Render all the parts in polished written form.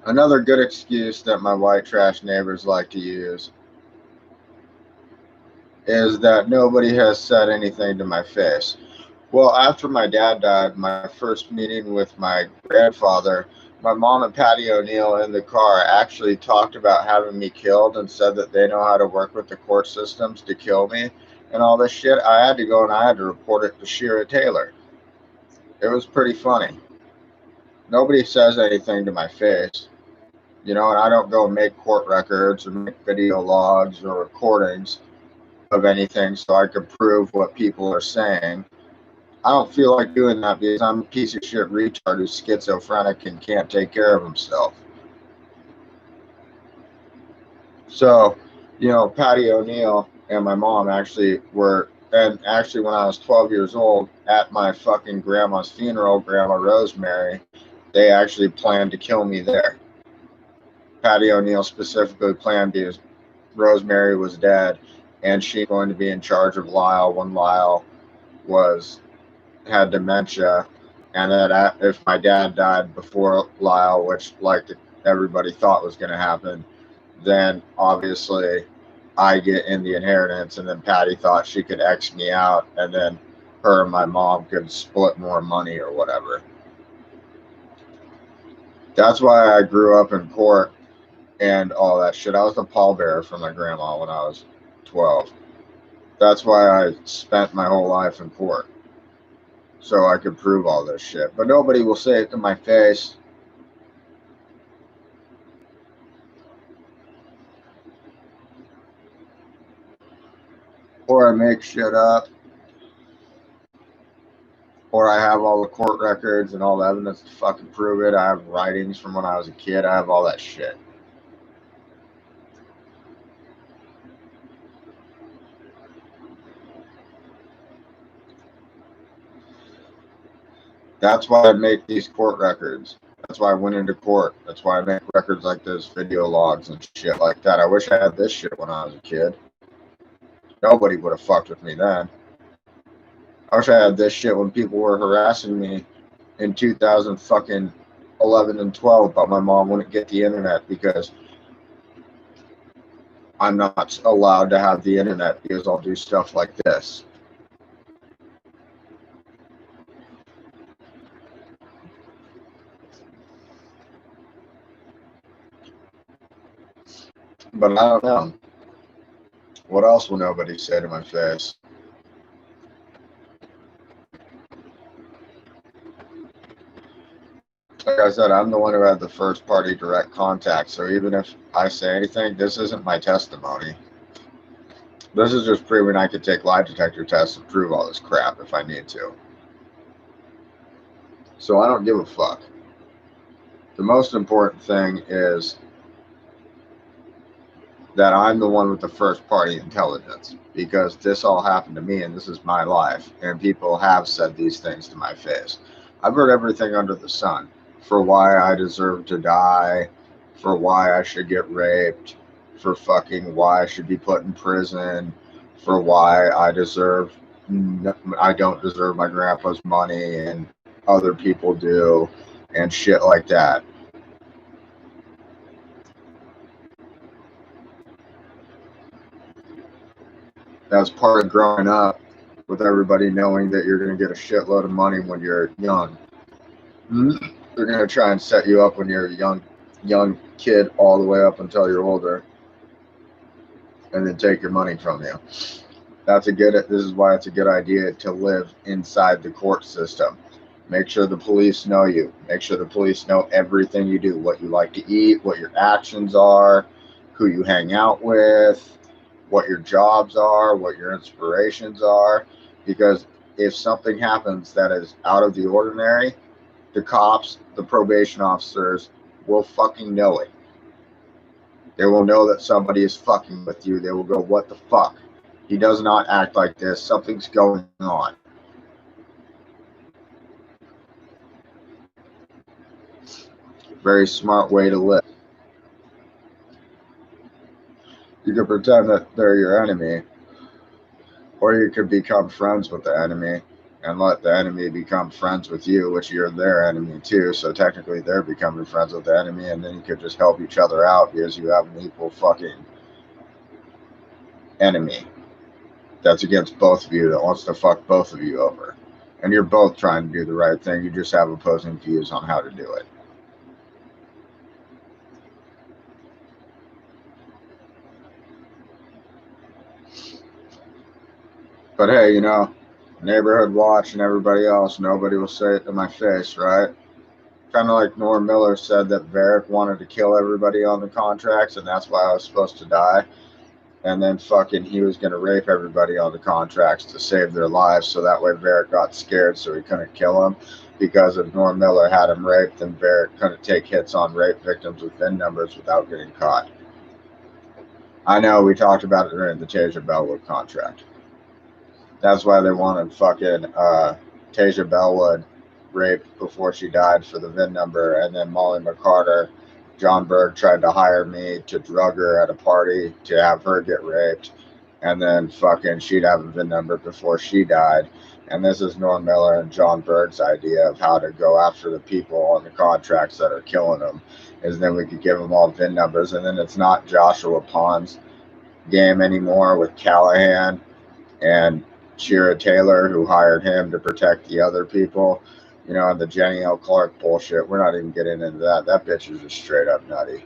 Another good excuse that my white trash neighbors like to use is that nobody has said anything to my face. Well, after my dad died, my first meeting with my grandfather, my mom and Patty O'Neill in the car actually talked about having me killed and said that they know how to work with the court systems to kill me and all this shit. I had to go and I had to report it to Shira Taylor. It was pretty funny. Nobody says anything to my face, and I don't go make court records or make video logs or recordings of anything so I can prove what people are saying. I don't feel like doing that because I'm a piece of shit retard who's schizophrenic and can't take care of himself. So, Patty O'Neill and my mom actually were, and actually when I was 12 years old at my fucking grandma's funeral, Grandma Rosemary, they actually planned to kill me there. Patty O'Neill specifically planned because Rosemary was dead and she was going to be in charge of Lyle when Lyle was had dementia, and that if my dad died before Lyle, which like everybody thought was going to happen, then obviously I get in the inheritance, and then Patty thought she could X me out, and then her and my mom could split more money or whatever. That's why I grew up in court and all that shit. I was the pallbearer for my grandma when I was 12. That's why I spent my whole life in court, so I could prove all this shit. But nobody will say it to my face. Or I make shit up. Or I have all the court records and all the evidence to fucking prove it. I have writings from when I was a kid. I have all that shit. That's why I make these court records. That's why I went into court. That's why I make records like this, video logs and shit like that. I wish I had this shit when I was a kid. Nobody would have fucked with me then. I wish I had this shit when people were harassing me in 2000 fucking 11 and 12, but my mom wouldn't get the internet because I'm not allowed to have the internet because I'll do stuff like this. But I don't know. What else will nobody say to my face? Like I said, I'm the one who had the first party direct contact, so even if I say anything, this isn't my testimony. This is just proving I could take lie detector tests and prove all this crap if I need to. So I don't give a fuck. The most important thing is that I'm the one with the first party intelligence because this all happened to me and this is my life. And people have said these things to my face. I've heard everything under the sun for why I deserve to die, for why I should get raped, for fucking why I should be put in prison, for why I don't deserve my grandpa's money and other people do and shit like that. That's part of growing up with everybody knowing that you're going to get a shitload of money when you're young. They're going to try and set you up when you're a young kid all the way up until you're older and then take your money from you. This is why it's a good idea to live inside the court system. Make sure the police know you. Make sure the police know everything you do, what you like to eat, what your actions are, who you hang out with, what your jobs are, what your inspirations are, because if something happens that is out of the ordinary, the cops, the probation officers will fucking know it. They will know that somebody is fucking with you. They will go, what the fuck? He does not act like this. Something's going on. Very smart way to live. You can pretend that they're your enemy, or you could become friends with the enemy and let the enemy become friends with you, which you're their enemy too. So technically they're becoming friends with the enemy, and then you could just help each other out because you have an equal fucking enemy that's against both of you that wants to fuck both of you over. And you're both trying to do the right thing. You just have opposing views on how to do it. But hey, you know, neighborhood watch and everybody else, nobody will say it to my face, right? Kind of like Norm Miller said that Varric wanted to kill everybody on the contracts, and that's why I was supposed to die. And then fucking he was going to rape everybody on the contracts to save their lives, so that way Varric got scared so he couldn't kill him. Because if Norm Miller had him raped, then Varric couldn't take hits on rape victims with VIN numbers without getting caught. I know, we talked about it during the Tasia Bellwood contract. That's why they wanted fucking Tasia Bellwood raped before she died for the VIN number, and then Molly McCarter, John Berg tried to hire me to drug her at a party to have her get raped, and then fucking she'd have a VIN number before she died. And this is Norm Miller and John Berg's idea of how to go after the people on the contracts that are killing them, is then we could give them all VIN numbers, and then it's not Joshua Pond's game anymore with Callahan and Shira Taylor, who hired him to protect the other people, you know, and the Jenny L. Clark bullshit. We're not even getting into that. That bitch is just straight up nutty.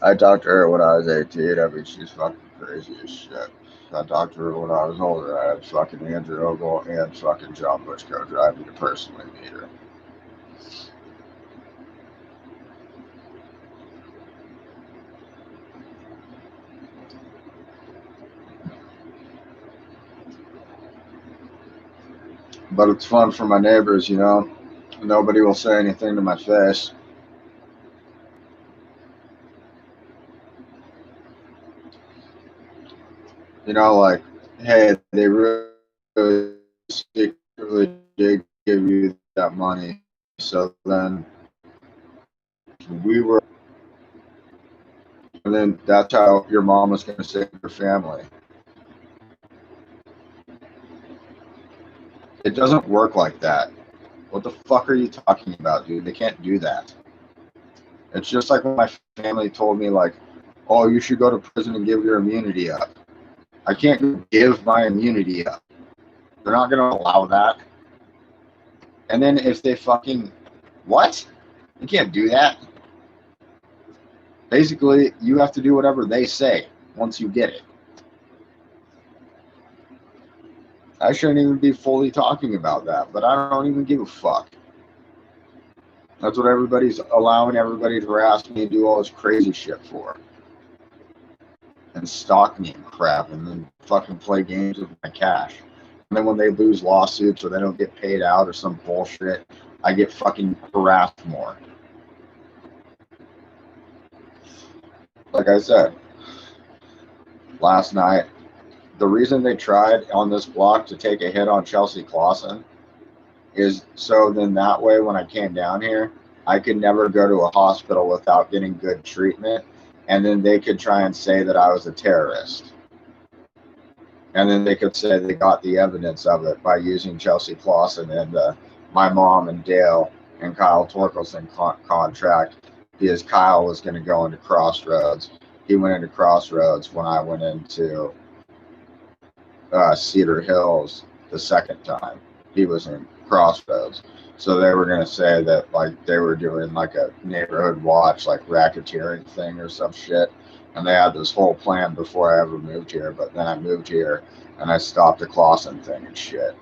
I talked to her when I was 18. I mean, she's fucking crazy as shit. I talked to her when I was older. I had fucking Andrew Ogle and fucking John Butchko drive me to personally meet her. But it's fun for my neighbors, you know. Nobody will say anything to my face. You know, like, hey, they really secretly did give you that money. So then we were, and then that's how your mom was going to save your family. It doesn't work like that. What the fuck are you talking about, dude? They can't do that. It's just like when my family told me, like, oh, you should go to prison and give your immunity up. I can't give my immunity up. They're not going to allow that. And then if they fucking, what? You can't do that. Basically, you have to do whatever they say once you get it. I shouldn't even be fully talking about that, but I don't even give a fuck. That's what everybody's allowing everybody to harass me and do all this crazy shit for. And stalk me and crap, and then fucking play games with my cash. And then when they lose lawsuits or they don't get paid out or some bullshit, I get fucking harassed more. Like I said, last night, the reason they tried on this block to take a hit on Chelsea Clausen is so then that way when I came down here, I could never go to a hospital without getting good treatment, and then they could try and say that I was a terrorist. And then they could say they got the evidence of it by using Chelsea Clausen and my mom and Dale and Kyle Torkelson contract, because Kyle was going to go into Crossroads. He went into Crossroads when I went into Cedar Hills the second time. He was in Crossroads. So they were going to say that like they were doing like a neighborhood watch, like racketeering thing or some shit. And they had this whole plan before I ever moved here. But then I moved here and I stopped the Clausen thing and shit.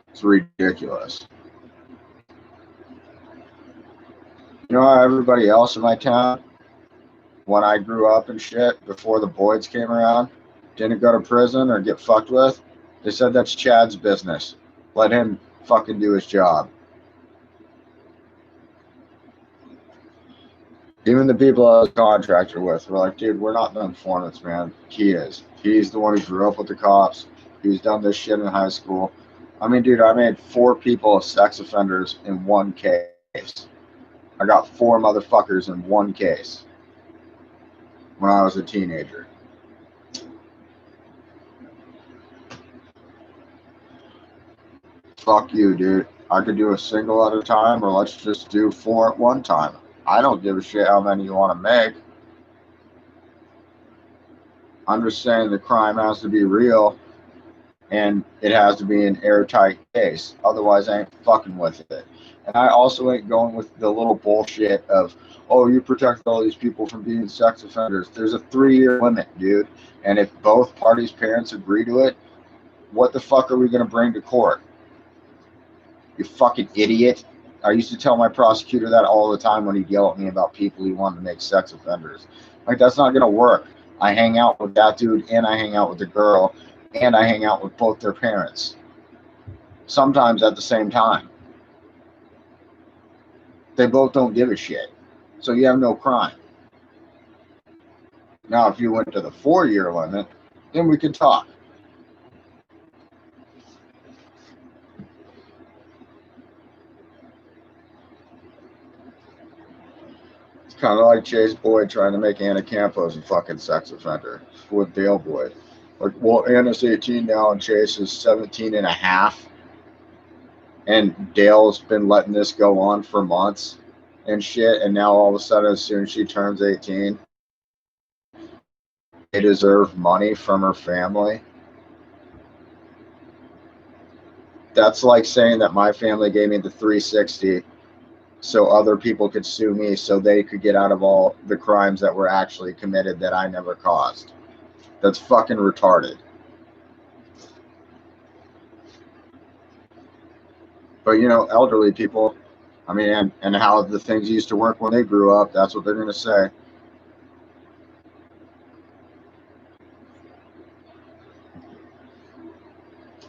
It's ridiculous. You know how everybody else in my town, when I grew up and shit, before the Boyds came around, didn't go to prison or get fucked with? They said that's Chad's business. Let him fucking do his job. Even the people I was a contractor with were like, dude, we're not the informants, man. He is. He's the one who grew up with the cops. He's done this shit in high school. I mean, dude, I made 4 people sex offenders in one case. I got 4 motherfuckers in one case. when I was a teenager. Fuck you, dude. I could do a single at a time, or let's just do 4 at one time. I don't give a shit how many you want to make. I'm just saying the crime has to be real, and it has to be an airtight case. Otherwise, I ain't fucking with it. And I also ain't going with the little bullshit of, oh, you protect all these people from being sex offenders. There's a 3-year limit, dude. And if both parties' parents agree to it, what the fuck are we going to bring to court? You fucking idiot. I used to tell my prosecutor that all the time when he'd yell at me about people he wanted to make sex offenders. Like, that's not going to work. I hang out with that dude, and I hang out with the girl, and I hang out with both their parents. Sometimes at the same time. They both don't give a shit. So you have no crime. Now, if you went to the 4-year limit, then we could talk. It's kind of like Chase Boyd trying to make Anna Campos a fucking sex offender with Dale Boyd. Like, well, Anna's 18 now and Chase is 17 and a half. And Dale's been letting this go on for months and shit. And now all of a sudden, as soon as she turns 18, they deserve money from her family. That's like saying that my family gave me the 360 so other people could sue me so they could get out of all the crimes that were actually committed that I never caused. That's fucking retarded. But, you know, elderly people, I mean, and how the things used to work when they grew up, that's what they're going to say.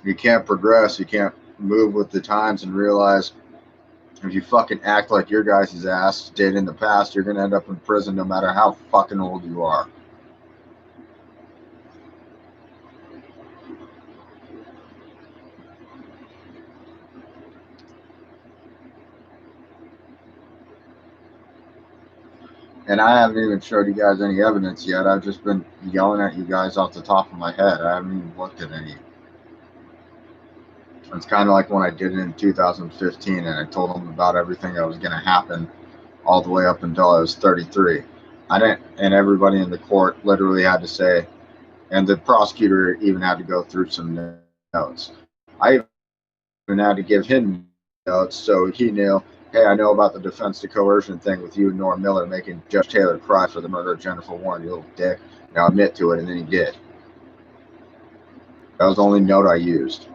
You can't progress, you can't move with the times and realize if you fucking act like your guys' ass did in the past, you're going to end up in prison no matter how fucking old you are. And I haven't even showed you guys any evidence yet. I've just been yelling at you guys off the top of my head. I haven't even looked at any. It's kind of like when I did it in 2015 and I told them about everything that was going to happen all the way up until I was 33. I didn't, and everybody in the court literally had to say, and the prosecutor even had to go through some notes. I even had to give him notes so he knew, hey, I know about the defense to coercion thing with you and Norm Miller making Judge Taylor cry for the murder of Jennifer Warren, you little dick. Now admit to it, and then he did. That was the only note I used.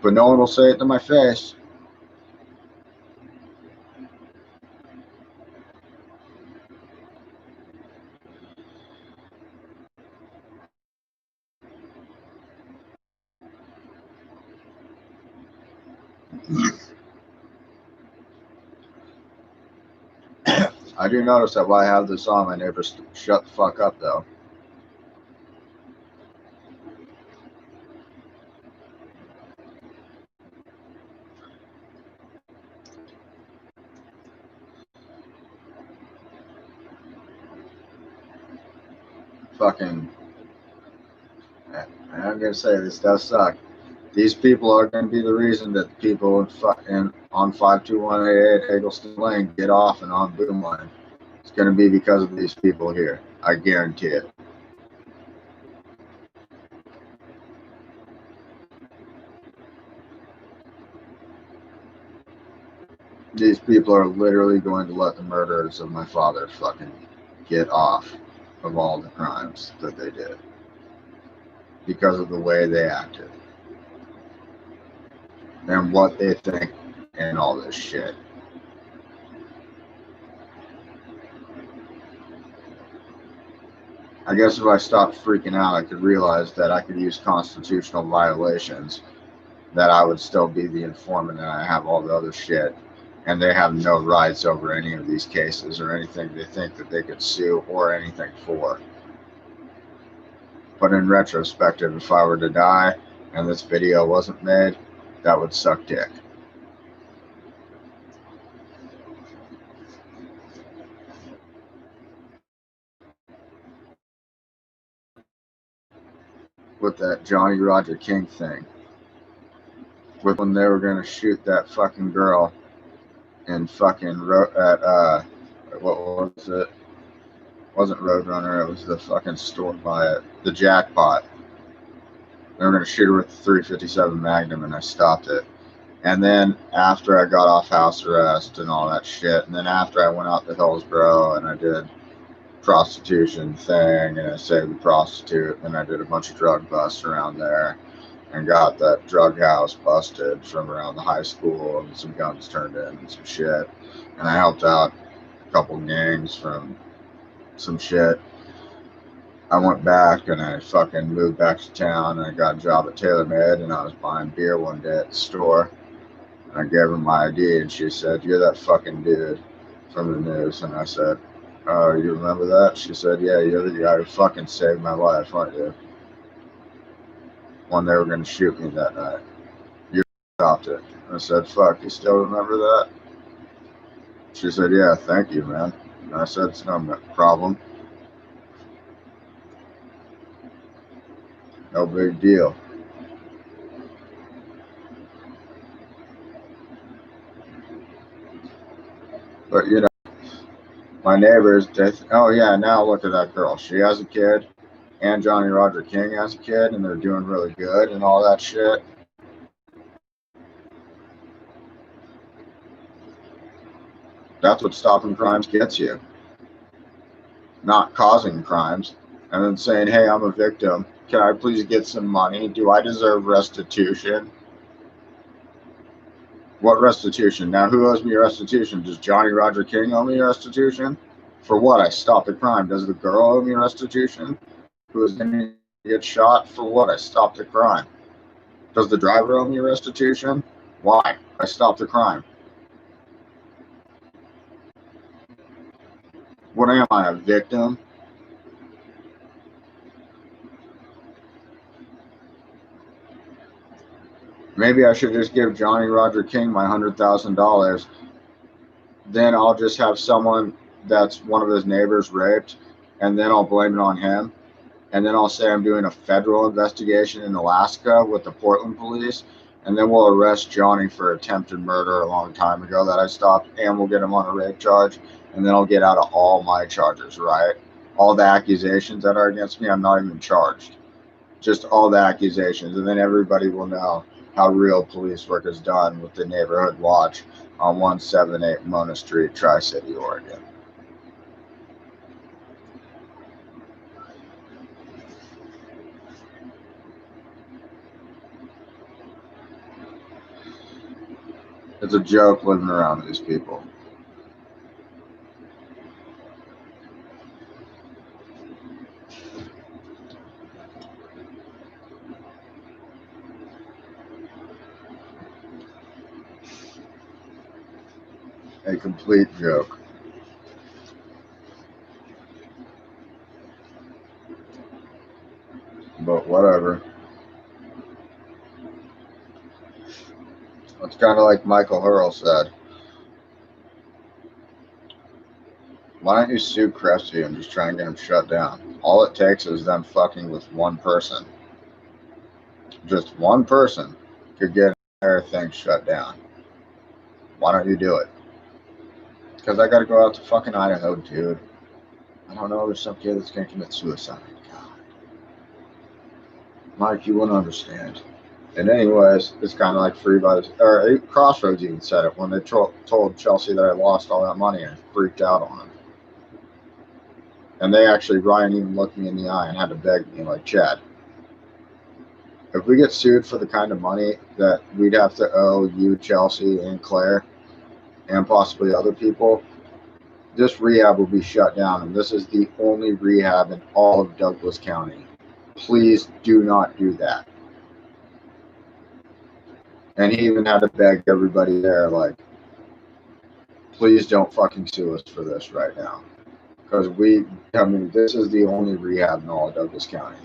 But no one will say it to my face. I do notice that while I have this on, my neighbors shut the fuck up, though. Fucking, I'm gonna say this does suck. These people are going to be the reason that the people on 52188 Eggleston Lane get off and on Boom Lane. It's going to be because of these people here. I guarantee it. These people are literally going to let the murderers of my father fucking get off of all the crimes that they did because of the way they acted and what they think and all this shit. I guess if I stopped freaking out, I could realize that I could use constitutional violations, that I would still be the informant and I have all the other shit. And they have no rights over any of these cases or anything they think that they could sue or anything for. But in retrospective, if I were to die and this video wasn't made, that would suck dick. with that Johnny Roger King thing. With when they were gonna shoot that fucking girl in fucking what was it? It wasn't Roadrunner, it was the fucking store by it. The Jackpot. They were gonna shoot her with the 357 Magnum and I stopped it. And then after I got off house arrest and all that shit, and then after I went out to Hillsboro and I did prostitution thing and I saved the prostitute and I did a bunch of drug busts around there and got that drug house busted from around the high school and some guns turned in and some shit. And I helped out a couple gangs from some shit. I went back and I fucking moved back to town and I got a job at TaylorMade and I was buying beer one day at the store. And I gave her my ID and she said, "You're that fucking dude from the news." And I said, "Oh, you remember that?" She said, "Yeah, you're the guy who fucking saved my life, aren't you? When they were going to shoot me that night. You stopped it." I said, "Fuck, you still remember that?" She said, "Yeah, thank you, man." And I said, "It's no problem. No big deal." But, you know, my neighbors, oh yeah, now look at that girl. She has a kid, and Johnny Roger King has a kid, and they're doing really good and all that shit. That's what stopping crimes gets you. Not causing crimes. And then saying, "Hey, I'm a victim. Can I please get some money? Do I deserve restitution?" What restitution? Now, who owes me restitution? Does Johnny Roger King owe me restitution? For what? I stopped a crime. Does the girl owe me restitution? Who is going to get shot? For what? I stopped a crime. Does the driver owe me restitution? Why? I stopped a crime. What am I, a victim? Maybe I should just give Johnny Roger King my $100,000. Then I'll just have someone that's one of his neighbors raped, and then I'll blame it on him. And then I'll say I'm doing a federal investigation in Alaska with the Portland police, and then we'll arrest Johnny for attempted murder a long time ago that I stopped, and we'll get him on a rape charge, and then I'll get out of all my charges, right? All the accusations that are against me, I'm not even charged. Just all the accusations, and then everybody will know how real police work is done with the Neighborhood Watch on 178 Mona Street, Tri-City, Oregon. It's a joke living around these people. A complete joke. But whatever. It's kind of like Michael Hurl said. Why don't you sue Cressy and just try and get him shut down? All it takes is them fucking with one person. Just one person could get their thing shut down. Why don't you do it? Because I gotta go out to fucking Idaho, dude. I don't know, there's some kid that's gonna commit suicide. God. Mike, you wouldn't understand. And anyways, it's kind of like Free by the, or Crossroads even said it when they told Chelsea that I lost all that money and I freaked out on him. And they actually, Ryan even looked me in the eye and had to beg me like, "Chad, if we get sued for the kind of money that we'd have to owe you, Chelsea, and Claire, and possibly other people, this rehab will be shut down. And this is the only rehab in all of Douglas County. Please do not do that." And he even had to beg everybody there, like, "Please don't fucking sue us for this right now. Because this is the only rehab in all of Douglas County."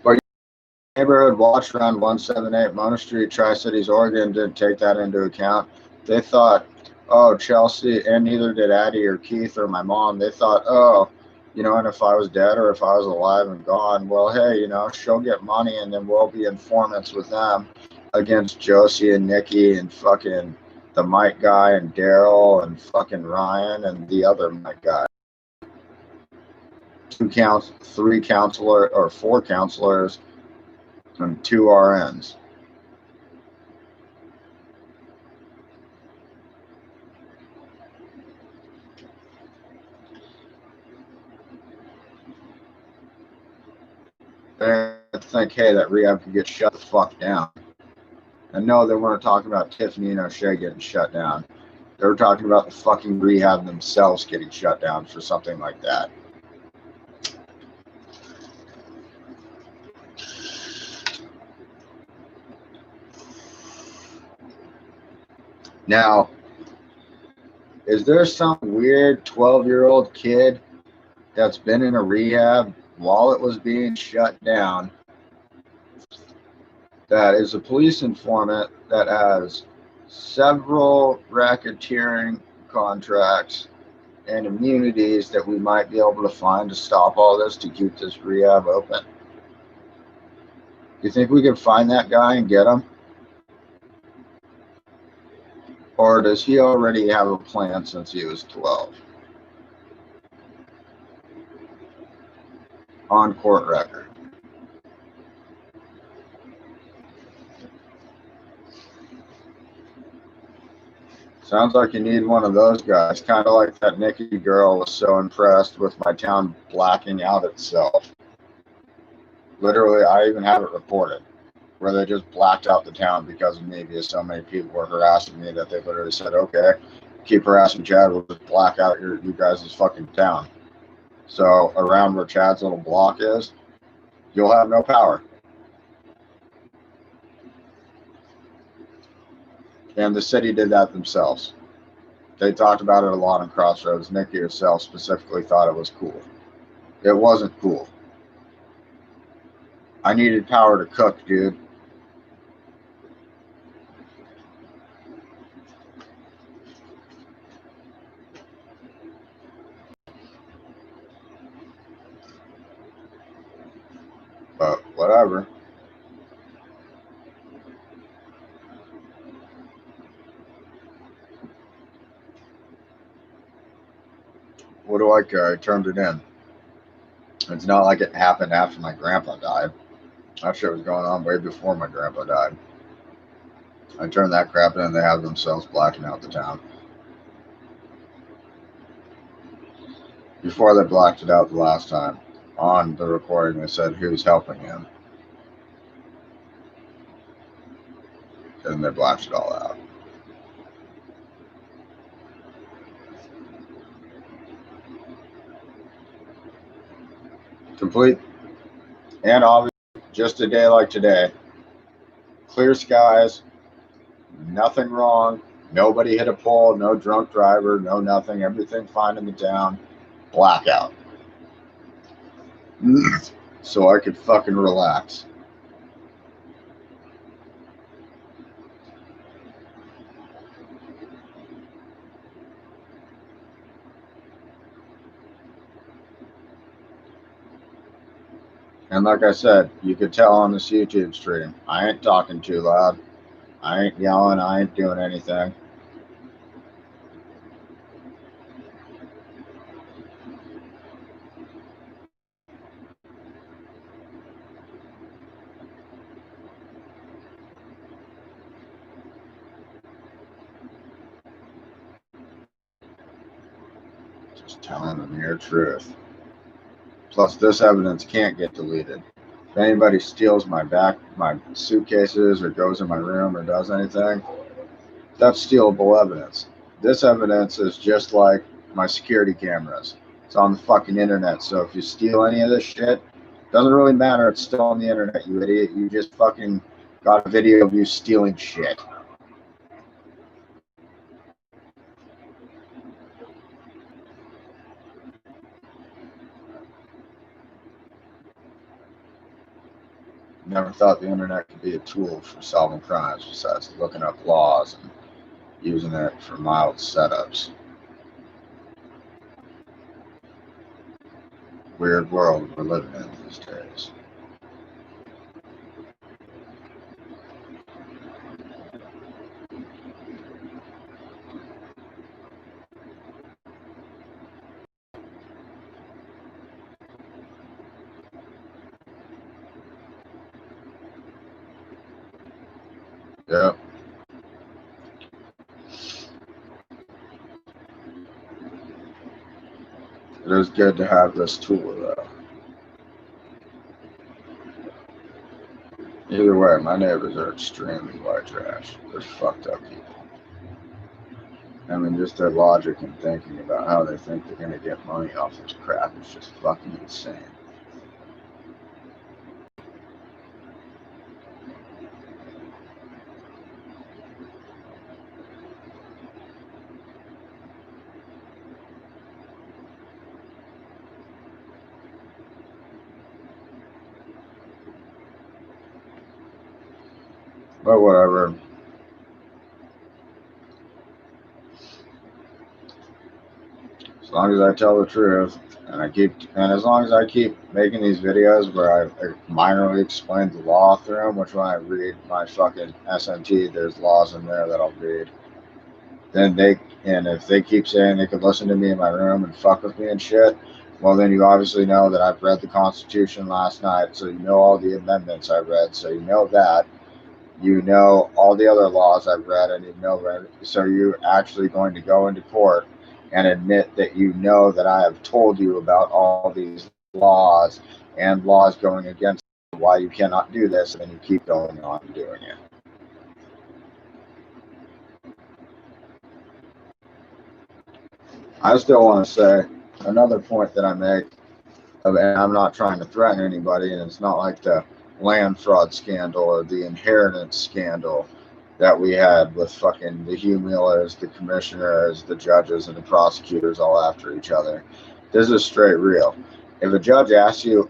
But Neighborhood Watch around 178 Mona Street, Tri-Cities, Oregon didn't take that into account. They thought oh, Chelsea, and neither did Addie or Keith or my mom. They thought, oh, and if I was dead or if I was alive and gone, well, hey, she'll get money and then we'll be informants with them against Josie and Nikki and fucking the Mike guy and Daryl and fucking Ryan and the other Mike guy. 3 counselor or 4 counselors and 2 RNs. They think, hey, that rehab can get shut the fuck down. And no, they weren't talking about Tiffany and O'Shea getting shut down. They were talking about the fucking rehab themselves getting shut down for something like that. Now, is there some weird 12-year-old kid that's been in a rehab while it was being shut down that is a police informant that has several racketeering contracts and immunities that we might be able to find to stop all this, to keep this rehab open? You think we could find that guy and get him? Or does he already have a plan since he was 12? On court record. Sounds like you need one of those guys. Kind of like that Nikki girl was so impressed with my town blacking out itself. Literally, I even have it reported where they just blacked out the town because of me, because so many people were harassing me that they literally said, okay, keep harassing Chad, we'll just black out you guys' fucking town. So around where Chad's little block is, you'll have no power. And the city did that themselves. They talked about it a lot on Crossroads. Nikki herself specifically thought it was cool. It wasn't cool. I needed power to cook, dude. But whatever. What do I care? I turned it in. It's not like it happened after my grandpa died. That shit was going on way before my grandpa died. I turned that crap in and they have themselves blacking out the town. Before they blacked it out the last time, on the recording they said who's helping him. And they blacked it all out. Complete and obvious, just a day like today. Clear skies, nothing wrong, nobody hit a pole, no drunk driver, no nothing, everything fine in the town. Blackout. So I could fucking relax. And like I said, you could tell on this YouTube stream, I ain't talking too loud. I ain't yelling. I ain't doing anything. Just telling the mere truth. Plus, this evidence can't get deleted. If anybody steals my suitcases or goes in my room or does anything, that's stealable evidence. This evidence is just like my security cameras. It's on the fucking internet. So if you steal any of this shit, doesn't really matter. It's still on the internet, you idiot. You just fucking got a video of you stealing shit. Never thought the internet could be a tool for solving crimes besides looking up laws and, using it for mild setups. Weird world we're living in these days. Yep. It is good to have this tool, though. Either way, my neighbors are extremely white trash. They're fucked up people. I mean, just their logic and thinking about how they think they're going to get money off this crap is just fucking insane. But whatever. As long as I tell the truth, and as long as I keep making these videos where I minorly explain the law through them, which when I read my fucking SMT, there's laws in there that I'll read. And if they keep saying they could listen to me in my room and fuck with me and shit, well, then you obviously know that I've read the Constitution last night, so you know all the amendments I read, so you know that. You know all the other laws I've read, and you know, so you're actually going to go into court and admit that you know that I have told you about all these laws and laws going against why you cannot do this, and then you keep going on doing it. I still want to say another point that I make, and I'm not trying to threaten anybody, and it's not like the land fraud scandal or the inheritance scandal that we had with fucking the Hugh Millers, the commissioners, the judges, and the prosecutors all after each other. This is straight real. If a judge asks you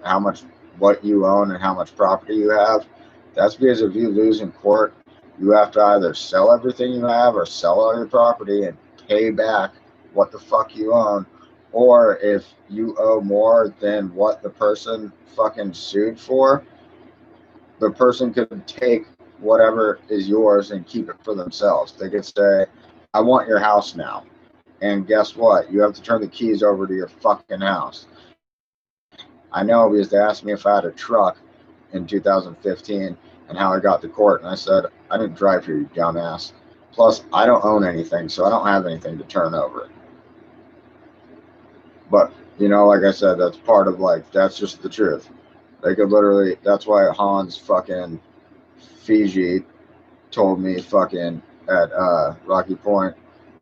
what you own and how much property you have, that's because if you lose in court, you have to either sell everything you have or sell all your property and pay back what the fuck you own, or if you owe more than what the person fucking sued for, the person could take whatever is yours and keep it for themselves. They could say, I want your house now. And guess what? You have to turn the keys over to your fucking house. I know because they asked me if I had a truck in 2015 and how I got to court. And I said, I didn't drive here, you dumbass. Plus, I don't own anything, so I don't have anything to turn over. But, like I said, that's part of that's just the truth. They could literally, that's why Hans fucking Fiji told me fucking at Rocky Point,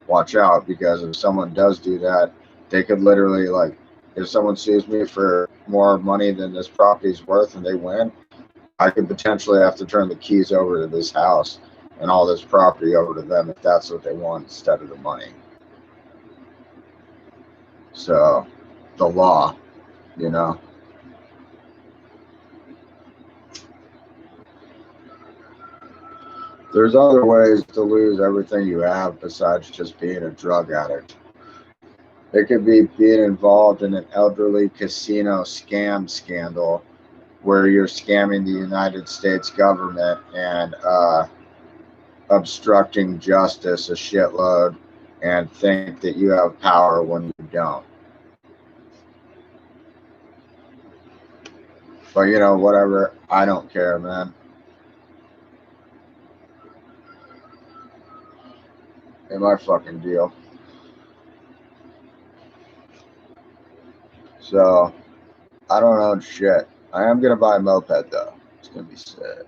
watch out, because if someone does do that, they could literally, if someone sues me for more money than this property's worth and they win, I could potentially have to turn the keys over to this house and all this property over to them if that's what they want instead of the money. So, the law, There's other ways to lose everything you have besides just being a drug addict. It could be being involved in an elderly casino scam scandal where you're scamming the United States government and obstructing justice a shitload and think that you have power when you don't. But whatever, I don't care, man. Ain't my fucking deal. So, I don't own shit. I am gonna buy a moped though. It's gonna be sick.